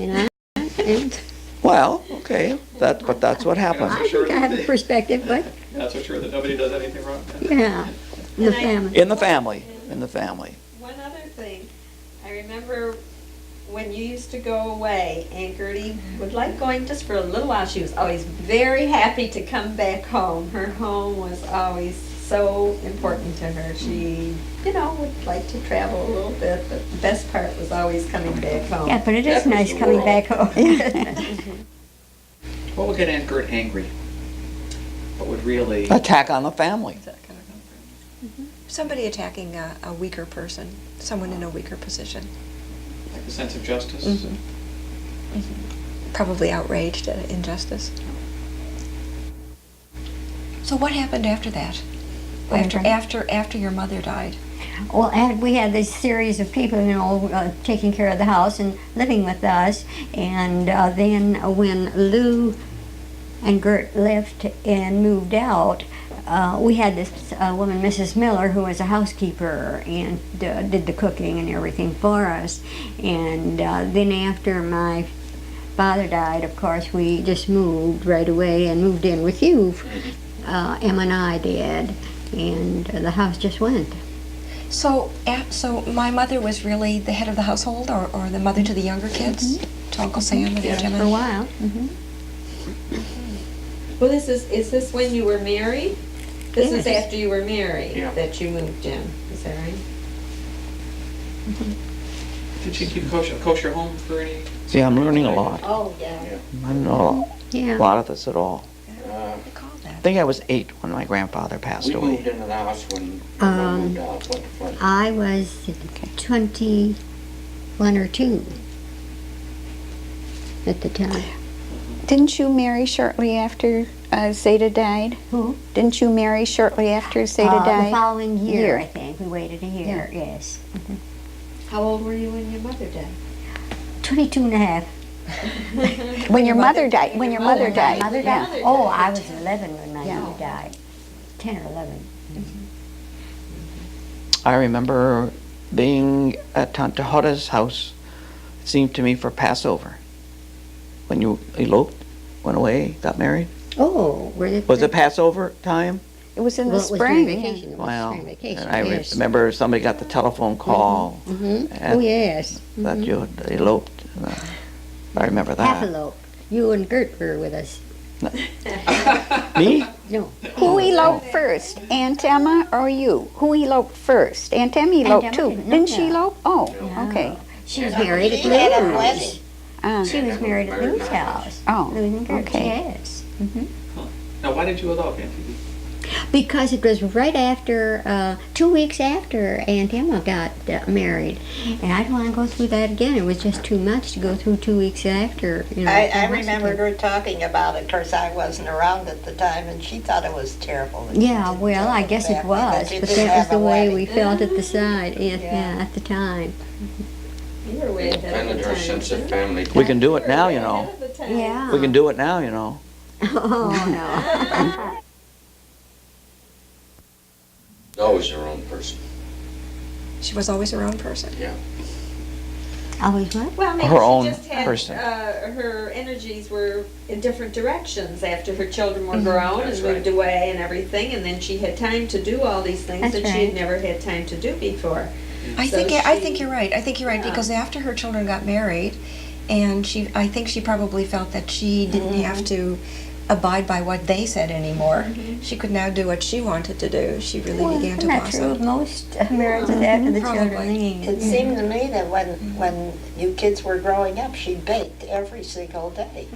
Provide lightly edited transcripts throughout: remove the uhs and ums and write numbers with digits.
you know? And Well, okay, but that's what happens. I think I have a perspective, but, Not so sure that nobody does anything wrong. yeah, the And I- family. In the family, in the family. One other thing, I remember when you used to go away, Aunt Gertie would like going just for a little while. She was always very happy to come back home. Her home was always so important to her. She, would like to travel a little bit, but the best part was always coming back home. Yeah, but it is That was nice the coming world. back home. What would get Aunt Gert angry? What would really? Attack on the family. Somebody attacking a weaker person, someone in a weaker position. Like a sense of justice? Probably outraged at injustice. So what happened after that? After your mother died? Well, and we had this series of people, taking care of the house and living with us. And then when Lou and Gert left and moved out, we had this woman, Mrs. Miller, who was a housekeeper and did the cooking and everything for us. And then after my father died, of course, we just moved right away and moved in with you. Emma and I did, and the house just went. So my mother was really the head of the household, or the mother to the younger kids, to Uncle Sam and Aunt Emma? For a while. Well, is this when you were married? This is Yes. after you were married Yeah. that you moved in, is that right? Did she keep kosher home for any? See, I'm learning a lot. Oh, yeah. I don't know Yeah. a lot of this at all. I recall that. I think I was 8 when my grandfather passed We moved away. into the house when we moved out. I was 21 or 2 at the time. Didn't you marry shortly after Zeta died? Who? Didn't you marry shortly after Zeta The died? following year, I think. We waited a year, yes. How old were you when your mother died? 22 and a half. When your mother died. When your mother My died. mother Yeah. died. Oh, I was 11 when my Yeah. mother died. 10 or 11. I remember being at Tante Hoda's house, it seemed to me, for Passover. When you eloped, went away, got married. Oh, were they? Was it Passover time? It was in Well, the it was during spring. vacation. It was Well, during vacation, and I yes. remember somebody got the telephone call Mhm. and Oh, yes. that you had eloped. I remember Half that. elope. You and Gert were with us. Me? No. Who eloped first, Aunt Emma or you? Who eloped first? Aunt Emma eloped Emma too. didn't know Didn't she that. elope? Oh, okay. She was married at She had a Lou's. wedding. She was married at Lou's house. Oh, Lou and Gert, okay. yes. Now, why did you elope, Aunt Phoebe? Because it was right after, 2 weeks after Aunt Emma got married. And I don't want to go through that again. It was just too much to go through 2 weeks after. I remember her talking about it. Of course, I wasn't around at the time, and she thought it was terrible. that you Yeah, didn't well, tell I the guess it family was, you but didn't that was have the a way wedding. we felt at the side, Yeah. at the time. You were way ahead of Depended the her time. sense of too. family. We can do it now, you You were way know. ahead of the time. Yeah. We can do it now, you know. Oh, no. Always her own person. She was always her own person. Yeah. Always what? Well, maybe Her she own just had, person. her energies were in different directions after her children Mm-hmm. were grown That's and moved right. away and everything, and then she had time to do all these things That's that she right. had never had time to do before. I So think she- you're right. I think you're right Yeah. because after her children got married, and I think she probably felt that she didn't have to abide by what they said anymore. She could now do what she wanted to do. She really began to Isn't that true of blossom. most marriages after the Probably. children leave? It seemed to me that when you kids were growing up, she baked every single day.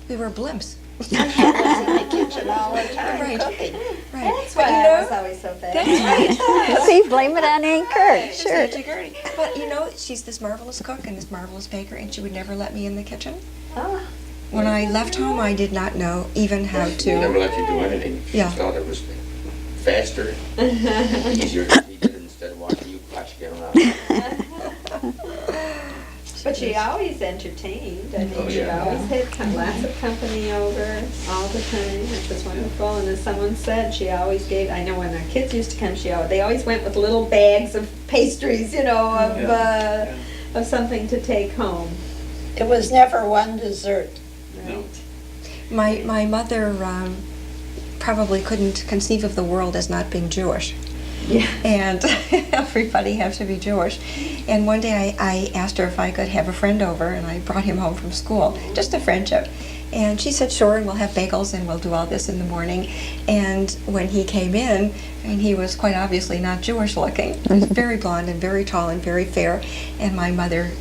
We were blimps. She was in the kitchen all the time Right. cooking. Right. That's why But I was always so fast. That's right. See, blame it on Aunt Kurt. It's Sure. Auntie Gertie. But she's this marvelous cook and this marvelous baker, and she would never let me in the kitchen. Oh. When I left home, I did not know even how Never to. let you do anything. She Yeah. thought it was faster, easier to teach it instead of watching you get around. But she always entertained. I mean, Oh, she yeah. always had lots of company over all the time. It was wonderful. And as someone said, she always gave. I know when our kids used to come, they always went with little bags of pastries, of Yeah. of something to take home. It was never one dessert. No. My mother probably couldn't conceive of the world as not being Jewish. Yeah. And everybody had to be Jewish. And one day I asked her if I could have a friend over, and I brought him home from school, just a friendship. And she said, sure, and we'll have bagels and we'll do all this in the morning. And when he came in, and he was quite obviously not Jewish looking, he was very blonde and very tall and very fair. And my mother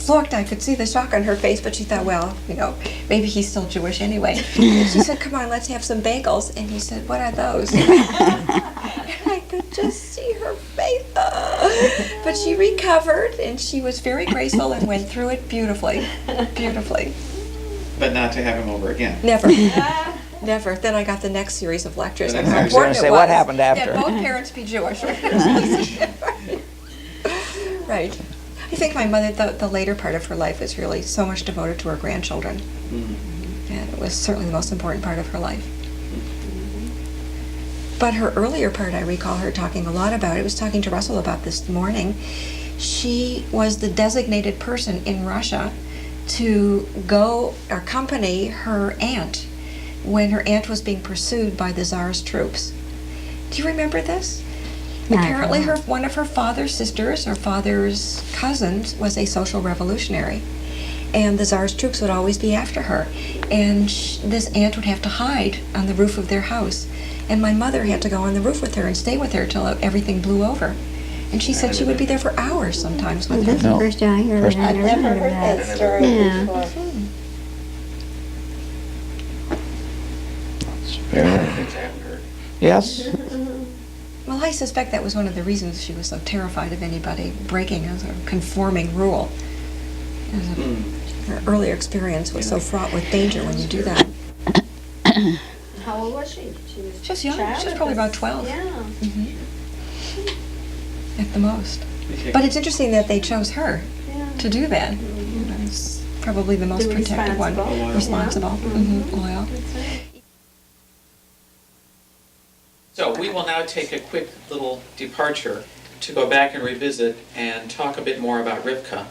looked, I could see the shock on her face, but she thought, well, you know, maybe he's still Jewish anyway. And she said, come on, let's have some bagels. And he said, what are those? And I could just see her face. But she recovered, and she was very graceful and went through it beautifully, beautifully. But not to have him over again. Never. Never. Then I got the next series of lectures on I how was gonna important say, it what was happened after? that both parents be Jewish. Right. I think my mother, the later part of her life was really so much devoted to her grandchildren. And it was certainly the most important part of her life. But her earlier part, I recall her talking a lot about. I was talking to Russell about this morning. She was the designated person in Russia to go accompany her aunt when her aunt was being pursued by the Tsar's troops. Do you remember this? Apparently, one of her father's sisters, her father's cousins, was a social revolutionary. And the Tsar's troops would always be after her. And this aunt would have to hide on the roof of their house. And my mother had to go on the roof with her and stay with her till everything blew over. And she said she would be there for hours sometimes with That's her. the No. first time I heard First- it. I I've never never heard of heard that. that story Yeah. before. It's very, Things I haven't heard. yes. Well, I suspect that was one of the reasons she was so terrified of anybody breaking a sort of conforming rule. Her earlier experience was so fraught with danger when you do that. How old was she? She was She was young. child She was at probably this- about 12. Yeah. At the most. Okay. But it's interesting that they chose her Yeah. to do that. That's probably the most The protected one. responsible. Responsible. Loyal. So we will now take a quick little departure to go back and revisit and talk a bit more about Rivka,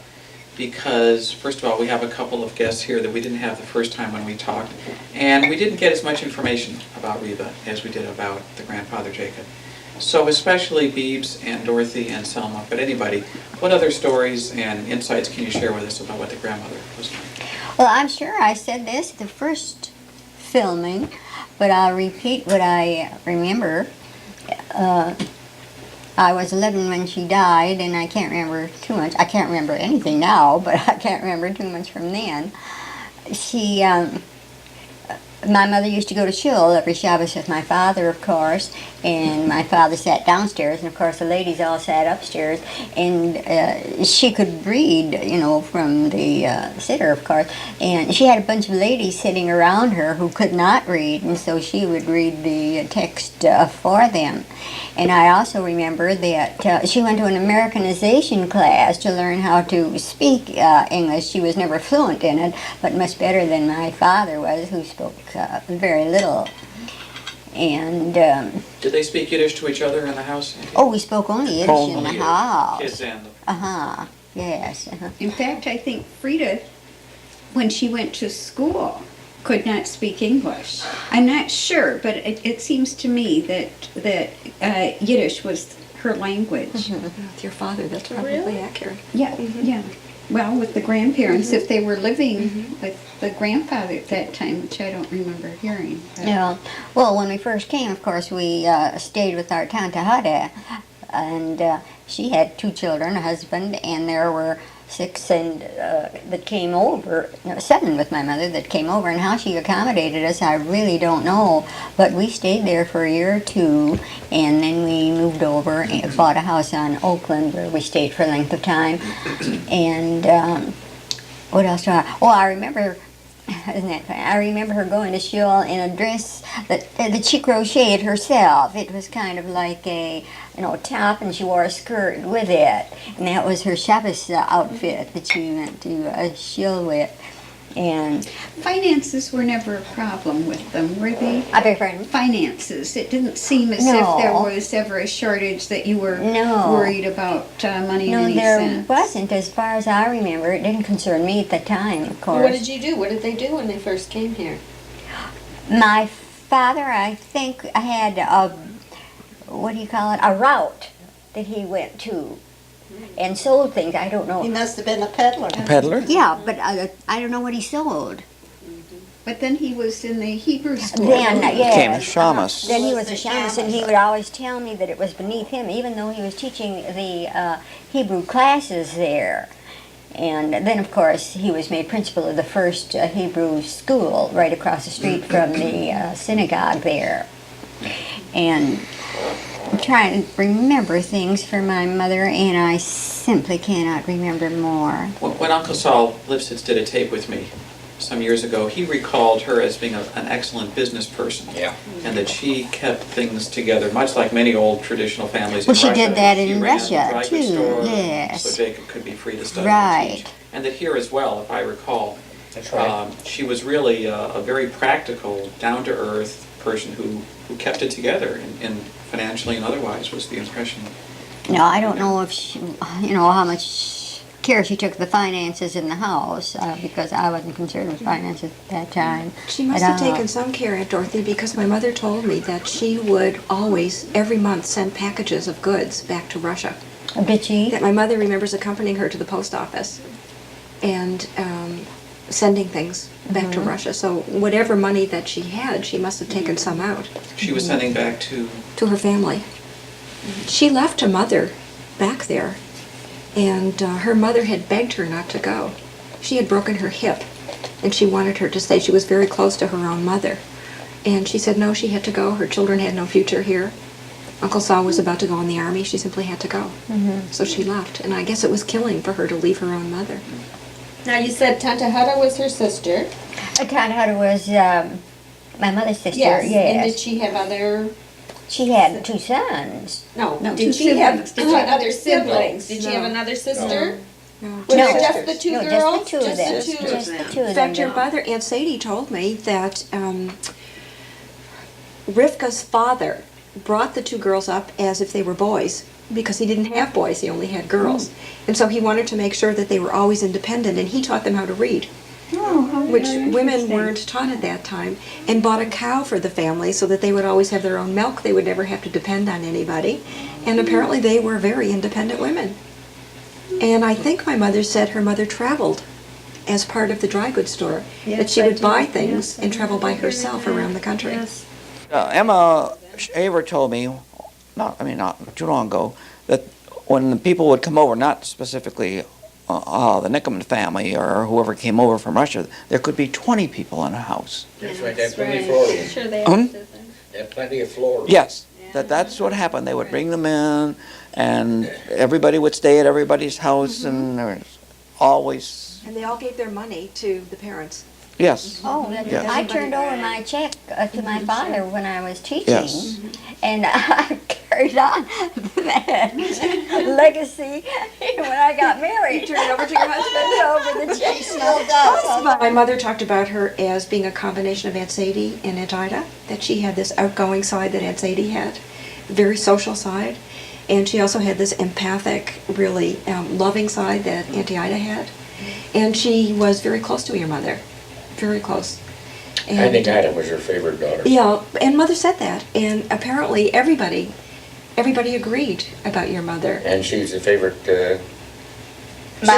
because first of all, we have a couple of guests here that we didn't have the first time when we talked, and we didn't get as much information about Reva as we did about the grandfather Jacob. So especially Beebs and Dorothy and Selma, but anybody, what other stories and insights can you share with us about what the grandmother was like? Well, I'm sure I said this at the first filming, but I'll repeat what I remember. I was 11 when she died, and I can't remember too much. I can't remember anything now, but I can't remember too much from then. She, my mother used to go to shul every Shabbos with my father, of course, and my father sat downstairs, and of course the ladies all sat upstairs, and she could read, you know, from the siddur, of course, and she had a bunch of ladies sitting around her who could not read, and so she would read the text for them. And I also remember that she went to an Americanization class to learn how to speak English. She was never fluent in it, but much better than my father was, who spoke very little. And, Did they speak Yiddish to each other in the house? oh, we spoke only Yiddish in the Only house. Kids and Uh-huh, yes. In fact, I think Frida, when she went to school, could not speak English. I'm not sure, but it seems to me that Yiddish was her language. With your father, that's probably accurate. Yeah, yeah. Well, with the grandparents, if they were living with the grandfather at that time, which I don't remember hearing. but- Yeah. Well, when we first came, of course, we stayed with our Tante Hada, and she had 2 children, a husband, and there were 6 and that came over, 7 with my mother that came over, and how she accommodated us, I really don't know. But we stayed there for a year or 2, and then we moved over and bought a house on Oakland where we stayed for a length of time. And what else do I? Oh, I remember. Isn't that funny? I remember her going to shul in a dress that she crocheted herself. It was kind of like a top, and she wore a skirt with it, and that was her Shabbos outfit that she went to shul with. And Finances were never a problem with them, were they? I beg your pardon? Finances. It didn't seem as if there No. was ever a shortage that you were No. worried about money in No, any there sense. wasn't, as far as I remember. It didn't concern me at the time, of course. What did you do? What did they do when they first came here? My father, I think, had a, what do you call it, a route that he went to and sold things. I don't He know. must have been a peddler. Peddler? Yeah, but I don't know what he sold. But then he was in the Hebrew school. Then, yes. Came a shamus. Then he was a shamus, and he would always tell me that it was beneath him, even though he was teaching the Hebrew classes there. And then, of course, he was made principal of the first Hebrew school right across the street from the synagogue there. And I'm trying to remember things for my mother, and I simply cannot remember more. When Uncle Saul Lifchitz did a tape with me some years ago, he recalled her as being an excellent business person. Yeah. And that she kept things together, much like many old traditional families Well, in she Russia. did that She in ran Russia, a dry goods too, store, yes. So Jacob could be free to study Right. and teach. And that here as well, if I recall, That's right. she was really a very practical, down-to-earth person who kept it together, and financially and otherwise, was the impression. No, I don't know if she, how much care she took of the finances in the house, because I wasn't concerned with finances at that time. She must at have all. taken some care, Aunt Dorothy, because my mother told me that she would always, every month, send packages of goods back to Russia. Did she? That my mother remembers accompanying her to the post office and sending things back to Russia. So whatever money that she had, she must have taken some out She was sending back to, to her family. She left her mother back there, and her mother had begged her not to go. She had broken her hip, and she wanted her to stay. She was very close to her own mother. And she said no, she had to go. Her children had no future here. Uncle Saul was about to go in the army. She simply had to go. So she left. And I guess it was killing for her to leave her own mother. Now, you said Tante Hutta was her sister. Tante Hutta was my mother's sister, And yes. did she have other... She had 2 sons. No, No, did two she have siblings. other siblings? Did she have No. another sister? No. Was No. it just the two No, girls? just the 2 of them. the two. Just the 2 of In them. fact, your mother, Aunt Sadie, told me that Rivka's father brought the 2 girls up as if they were boys because he didn't have boys, he only had girls. And so he wanted to make sure that they were always independent, and he taught them how to read, which women weren't taught at that time, and bought a cow for the family so that they would always have their own milk. They would never have to depend on anybody. And apparently they were very independent women. And I think my mother said her mother traveled as part of the dry goods store, that she would buy things and travel by herself around the country. Emma Shaver told me, not too long ago, that when the people would come over, not specifically the Nickerman family or whoever came over from Russia, there could be 20 people in a house. That's right, they have plenty of floor room. Sure they Hmm? They have plenty of floor room. Yes, that's what happened. They would bring them in, and everybody would stay at everybody's house, and there was always, And they all gave their money to the parents. yes. Oh, Yes. I turned over my check to my father when I was teaching, Yes. and I carried on that legacy when I got married. You turned it over to your husband? Over the check. Still does. My mother talked about her as being a combination of Aunt Sadie and Aunt Ida, that she had this outgoing side that Aunt Sadie had, very social side, and she also had this empathic, really loving side that Auntie Ida had. And she was very close to your mother, very close. And, I think Ida was her favorite daughter. yeah, and Mother said that, and apparently everybody agreed about your mother. And she was a favorite,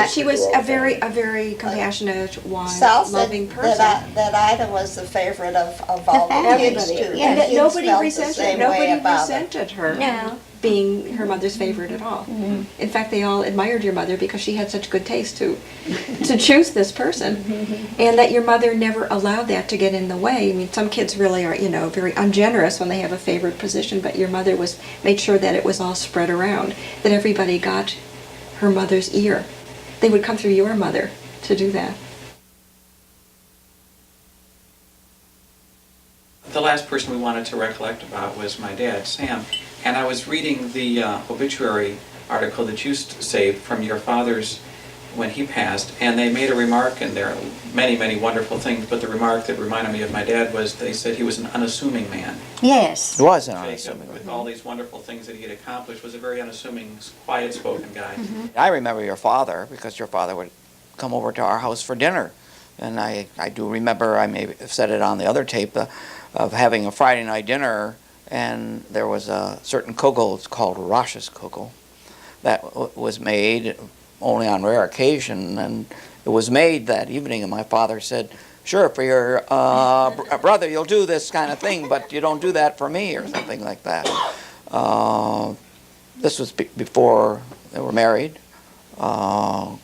She was a very compassionate, wise, Sal said loving person. that Ida was the favorite of all the kids Everybody. too. Yeah, The And that kids nobody felt the resented, same way nobody about it. resented her No. being her mother's favorite at all. In fact, they all admired your mother because she had such good taste to choose this person, and that your mother never allowed that to get in the way. I mean, some kids really are, very ungenerous when they have a favorite position, but your mother made sure that it was all spread around, that everybody got her mother's ear. They would come through your mother to do that. The last person we wanted to recollect about was my dad, Sam. And I was reading the obituary article that you saved from your father's when he passed, and they made a remark, and there are many, many wonderful things, but the remark that reminded me of my dad was they said he was an unassuming man. Yes. It was an Jacob, unassuming. with all these wonderful things that he had accomplished, was a very unassuming, quiet-spoken guy. I remember your father, because your father would come over to our house for dinner. And I do remember, I may have said it on the other tape, of having a Friday night dinner, and there was a certain kugel, it's called Rosh's kugel, that was made only on rare occasion, and it was made that evening, and my father said, sure, for your brother you'll do this kind of thing, but you don't do that for me, or something like that. This was before they were married. I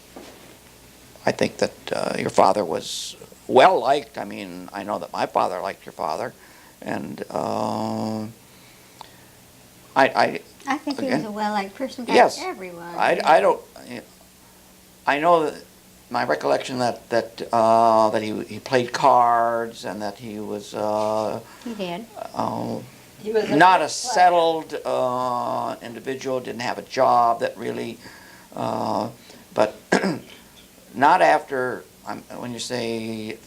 think that your father was well liked. I mean, I know that my father liked your father, and I think he was again, a well-liked person by yes, everyone. I don't. I know that my recollection that he played cards and that he was He did. He was not a good player. settled individual, didn't have a job that really, but not after, when you say,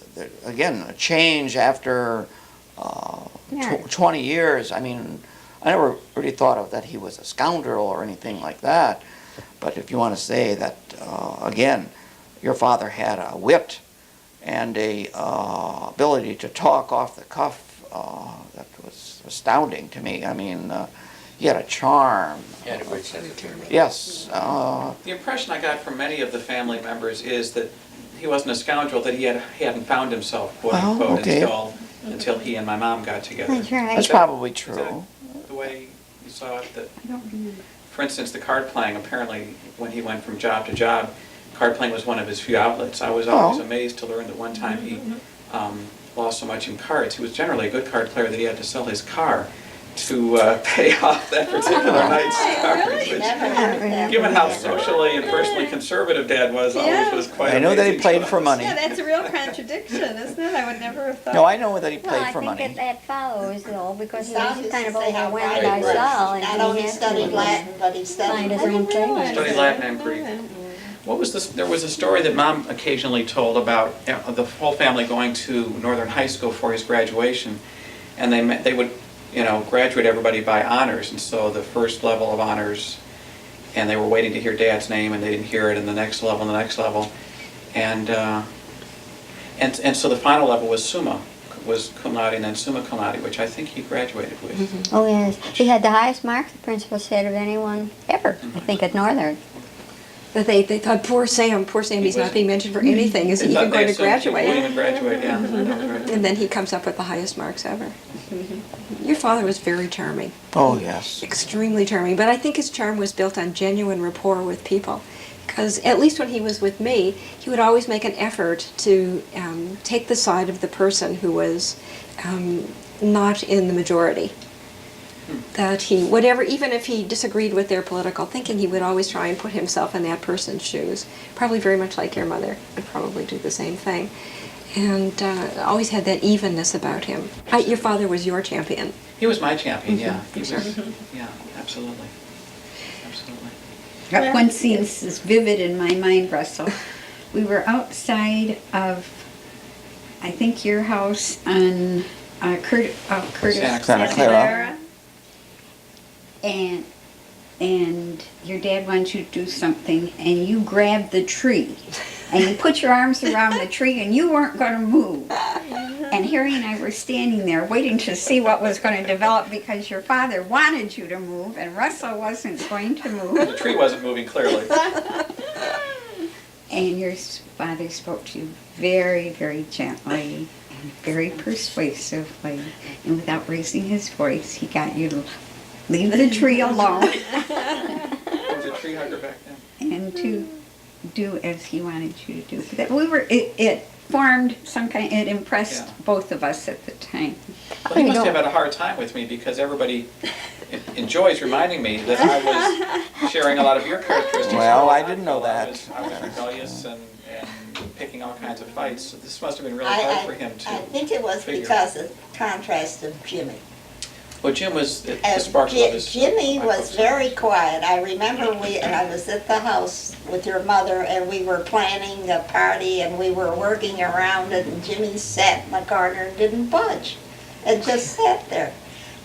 again, a change after Yeah. 20 years, I mean, I never really thought of that he was a scoundrel or anything like that. But if you want to say that, again, your father had a wit and a ability to talk off the cuff that was astounding to me. I mean, he had a charm. He had a great sense of humor. Yes. The impression I got from many of the family members is that he wasn't a scoundrel, that he hadn't found himself, quote unquote, okay. until he and my mom got together. That's right. That's Is that- probably is true. that the way you saw it? That, I don't remember. for instance, the card playing, apparently, when he went from job to job, card playing was one of his few outlets. I was always Oh. amazed to learn that one time he lost so much in cards. He was generally a good card player that he had to sell his car to pay off that particular night's cards. Which, Never heard that. given how socially and personally conservative Dad was, always was quite I know that he amazing played to for us. money. Yeah, that's a real contradiction, isn't it? I would never have thought. No, I know that he Well, played I for think money. that follows, though, because he Sound was is kind to of say how overwhelmed bright by he was. Saul, and Not he only had studied to Latin, but he find studied his Greek. own thing. Studied Latin and Greek. What was this? There was a story that Mom occasionally told about the whole family going to Northern High School for his graduation, and they would, graduate everybody by honors, and so the first level of honors, and they were waiting to hear Dad's name, and they didn't hear it, and the next level, and so the final level was summa, was cum laude, and then summa cum laude, which I think he graduated with. Oh, yes. He had the highest mark, the principal said, of anyone ever, I think, at Northern. But they thought, poor Sam, he's not being mentioned for anything. Is he They even thought going they to assumed he wouldn't graduate? even graduate, yeah. That was right. And then he comes up with the highest marks ever. Your father was very charming, Oh, yes. extremely charming. But I think his charm was built on genuine rapport with people. Because at least when he was with me, he would always make an effort to take the side of the person who was not in the majority. That he, whatever, even if he disagreed with their political thinking, he would always try and put himself in that person's shoes. Probably very much like your mother would probably do the same thing. And always had that evenness about him. Your father was your champion. He was my champion, yeah. He was, yeah, absolutely. Absolutely. That one scene is vivid in my mind, Russell. We were outside of, I think, your house on Curtis Santa Clara. and your dad wants you to do something, and you grabbed the tree, and you put your arms around the tree, and you weren't going to move. And Harry and I were standing there waiting to see what was going to develop because your father wanted you to move, and Russell wasn't going to move. The tree wasn't moving clearly. And your father spoke to you very, very gently and very persuasively, and without raising his voice, he got you to leave the tree alone He was a tree hugger back then. and to do as he wanted you to do. That it formed some kind. It impressed Yeah. both of us at the time. Well, he must have had a hard time with me because everybody enjoys reminding me that I was sharing a lot of your characteristics. Well, I didn't know I that. was rebellious and picking all kinds of fights. So this must have been really I hard for him to think it was figure. because of contrast of Jimmy. Well, Jim was the And sparkle of his. Jimmy life was also. very quiet. I remember and I was at the house with your mother, and we were planning a party, and we were working around it, and Jimmy sat in the corner and didn't budge, and just sat there.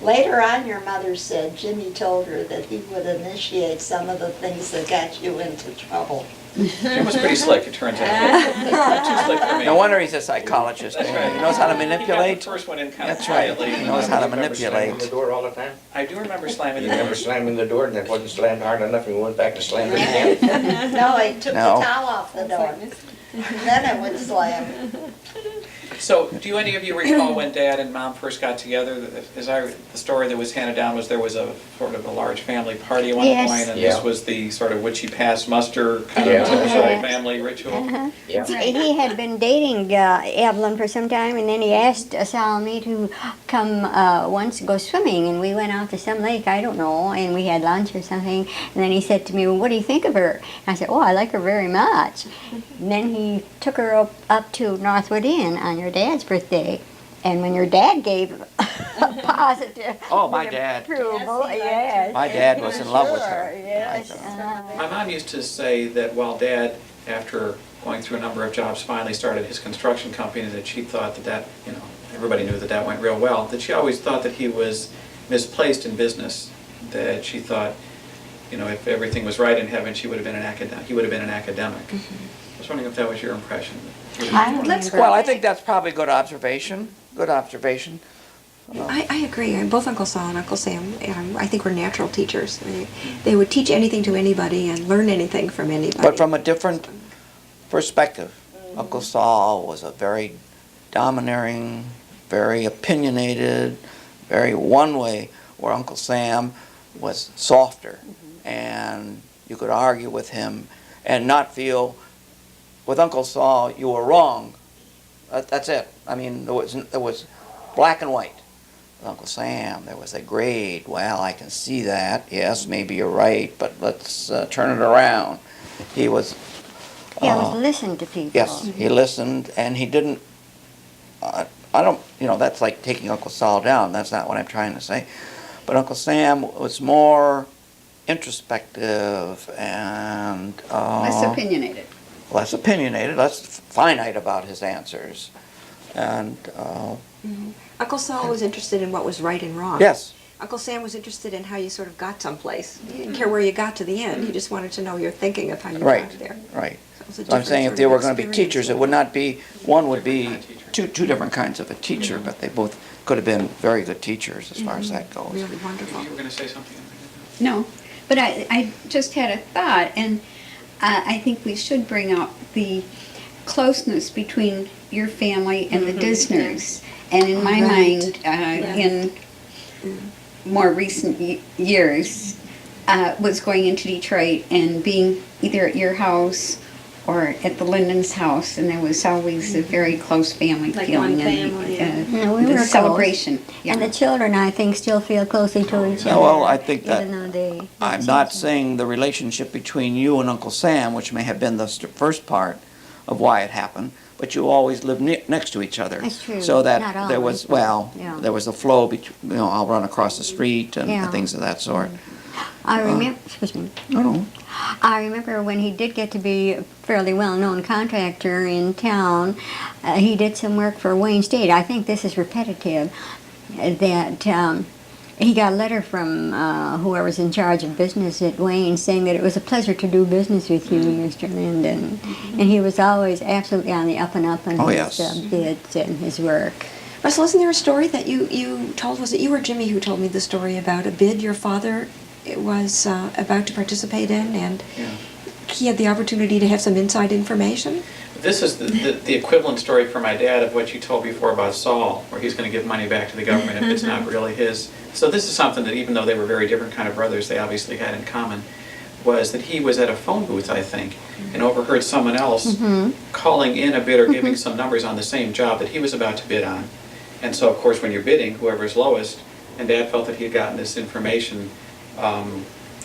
Later on, your mother said Jimmy told her that he would initiate some of the things that got you into trouble. Jim was pretty slick, it turns out. Not too slick for me. No wonder he's a psychologist. That's right. He knows how to He got manipulate. the first one in kind of That's right. quietly. He knows how to Remember slamming manipulate. the door all the time? I do remember slamming You the door. remember slamming the door and it wasn't slammed hard enough and we went back to slam it again? No, he took the No. towel off the door. Then it would slam. So, do any of you recall when Dad and Mom first got together? The story that was handed down was there was a sort of a large family party at one Yes. point, and Yeah. this was the sort of would she pass muster kind Yeah. of typical Yeah. family ritual. Yeah. He had been dating Evelyn for some time, and then he asked Salome to come once go swimming, and we went out to some lake, I don't know, and we had lunch or something, and then he said to me, well, what do you think of her? And I said, oh, I like her very much. And then he took her up to Northwood Inn on your dad's birthday, and when your dad gave a positive Oh, my dad. approval, yes. My dad was in love with her. Sure, yes. My mom used to say that while Dad, after going through a number of jobs, finally started his construction company, that she thought that, everybody knew that that went real well, that she always thought that he was misplaced in business, that she thought, if everything was right in heaven, he would have been an academic. I was wondering if that was your impression. Well, I think that's probably good observation. Good observation. I agree. Both Uncle Saul and Uncle Sam, I think, were natural teachers. They would teach anything to anybody and learn anything from anybody. But from a different perspective. Uncle Saul was a very domineering, very opinionated, very one-way, where Uncle Sam was softer. And you could argue with him and not feel, with Uncle Saul, you were wrong. That's it. I mean, there was black and white. With Uncle Sam, there was a grade. Well, I can see that. Yes, maybe you're right, but let's turn it around. He was... He always listened to people. Yes, he listened, and he didn't... I don't... that's like taking Uncle Saul down. That's not what I'm trying to say. But Uncle Sam was more introspective and... Less opinionated. Less opinionated, less finite about his answers. And, Uncle Saul was interested in what was right and wrong. yes, Uncle Sam was interested in how you sort of got someplace. He didn't care where you got to the end. He just wanted to know your thinking of how you right, got there. right. So it was a So I'm different saying if sort they of were going to be experience. teachers, it would not be, one would be two different kinds of a teacher, but they both could have been very good teachers as far as that goes. Really wonderful. You were going to say something? No, but I just had a thought, and I think we should bring out the closeness between your family and the Disners. And in my Right. mind, in more recent years, was going into Detroit and being either at your house or at the Linden's house, and there was always a very close family Like feeling. one family, and, Yeah, we the were close. celebration. Yeah. And the children, I think, still feel closely to each Yeah, other. well, I think that- Even though they... I'm not saying the relationship between you and Uncle Sam, which may have been the first part of why it happened, but you always lived next to each other. That's true. So that Not there always, was, well, yeah. there was a flow between, I'll run across the street and Yeah. things of that sort. I remember, excuse me. No. I remember when he did get to be a fairly well-known contractor in town, he did some work for Wayne State. I think this is repetitive, that he got a letter from whoever's in charge of business at Wayne saying that it was a pleasure to do business with you, Mr. Linden. And he was always absolutely on the up and up on Oh, his yes. bids and his work. Russell, isn't there a story that you told? Was it you or Jimmy who told me the story about a bid your father was about to participate in, and Yeah. he had the opportunity to have some inside information? This is the equivalent story for my dad of what you told before about Saul, where he's going to give money back to the government if it's not really his. So this is something that even though they were very different kind of brothers, they obviously had in common, was that he was at a phone booth, I think, and overheard someone else calling in a bid or giving some numbers on the same job that he was about to bid on. And so, of course, when you're bidding, whoever's lowest, and Dad felt that he had gotten this information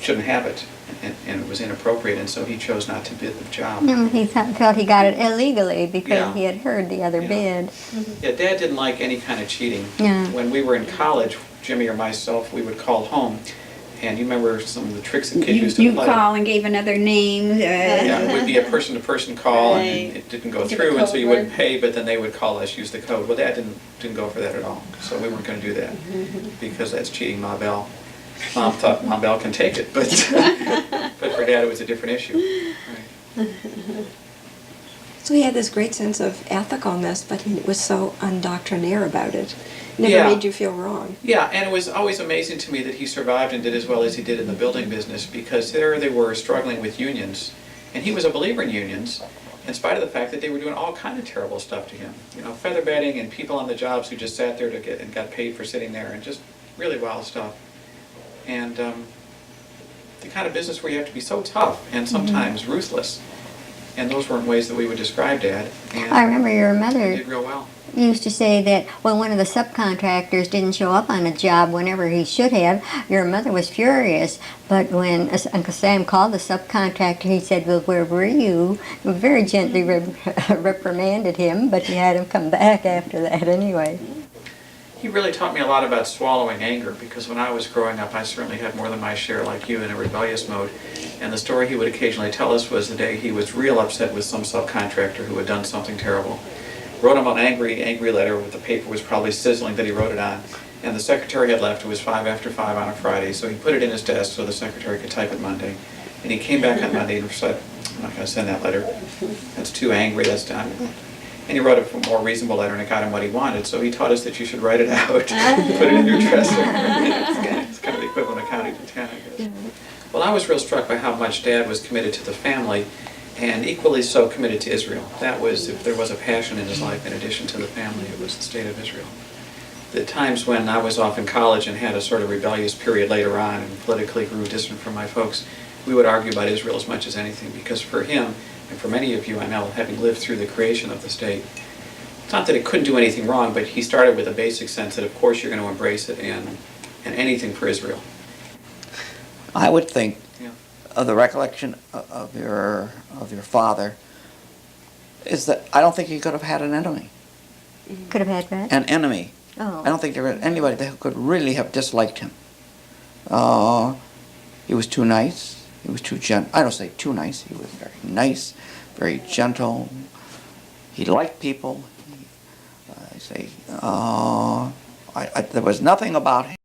shouldn't have it, and it was inappropriate, and so he chose not to bid the job. He felt he got it illegally because Yeah. he had heard the other Yeah. bid. Yeah, Dad didn't like any kind of cheating. Yeah. When we were in college, Jimmy or myself, we would call home, and you remember some of the tricks that kids used to You play. call and gave another name. Yeah, it would be a person-to-person call, and Right. it didn't go Give a through, and so code you wouldn't word. pay, but then they would call us, use the code. Well, Dad didn't go for that at all, so we weren't going to do that, because that's cheating Ma Bell. Mom thought Ma Bell can take it, but but for Dad it was a different issue. Right. So he had this great sense of ethicalness, but he was so undoctrinaire about it. Never Yeah. made you feel wrong. Yeah, and it was always amazing to me that he survived and did as well as he did in the building business, because there they were struggling with unions, and he was a believer in unions, in spite of the fact that they were doing all kind of terrible stuff to him. You know, feather bedding and people on the jobs who just sat there to get and got paid for sitting there, and just really wild stuff. And the kind of business where you have to be so tough and sometimes ruthless, and those weren't ways that we would describe Dad. And I remember your he mother did real well. used to say that when one of the subcontractors didn't show up on a job whenever he should have, your mother was furious. But when Uncle Sam called the subcontractor, he said, "Well, where were you?" Very gently reprimanded him, but he had him come back after that anyway. He really taught me a lot about swallowing anger, because when I was growing up, I certainly had more than my share, like you, in a rebellious mode. And the story he would occasionally tell us was the day he was real upset with some subcontractor who had done something terrible. Wrote him an angry letter with the paper was probably sizzling that he wrote it on. And the secretary had left. It was 5 after 5 on a Friday, so he put it in his desk so the secretary could type it Monday. And he came back on Monday and said, "I'm not going to send that letter. That's too angry. That's done." And he wrote a more reasonable letter, and it got him what he wanted. So he taught us that you should write it out, put it in your dresser. It's kind of the equivalent of counting to 10, I guess. Well, I was real struck by how much Dad was committed to the family, and equally so committed to Israel. That was, if there was a passion in his life in addition to the family, it was the state of Israel. The times when I was off in college and had a sort of rebellious period later on and politically grew distant from my folks, we would argue about Israel as much as anything, because for him, and for many of you I know, having lived through the creation of the state, it's not that it couldn't do anything wrong, but he started with a basic sense that of course you're going to embrace it and anything for Israel. I would think Yeah. of the recollection of your father is that I don't think he could have had an enemy. Could have had that. An enemy. Oh. I don't think there was anybody that could really have disliked him. He was too nice. He was too gentle. I don't say too nice. He was very nice, very gentle. He liked people. I say, there was nothing about him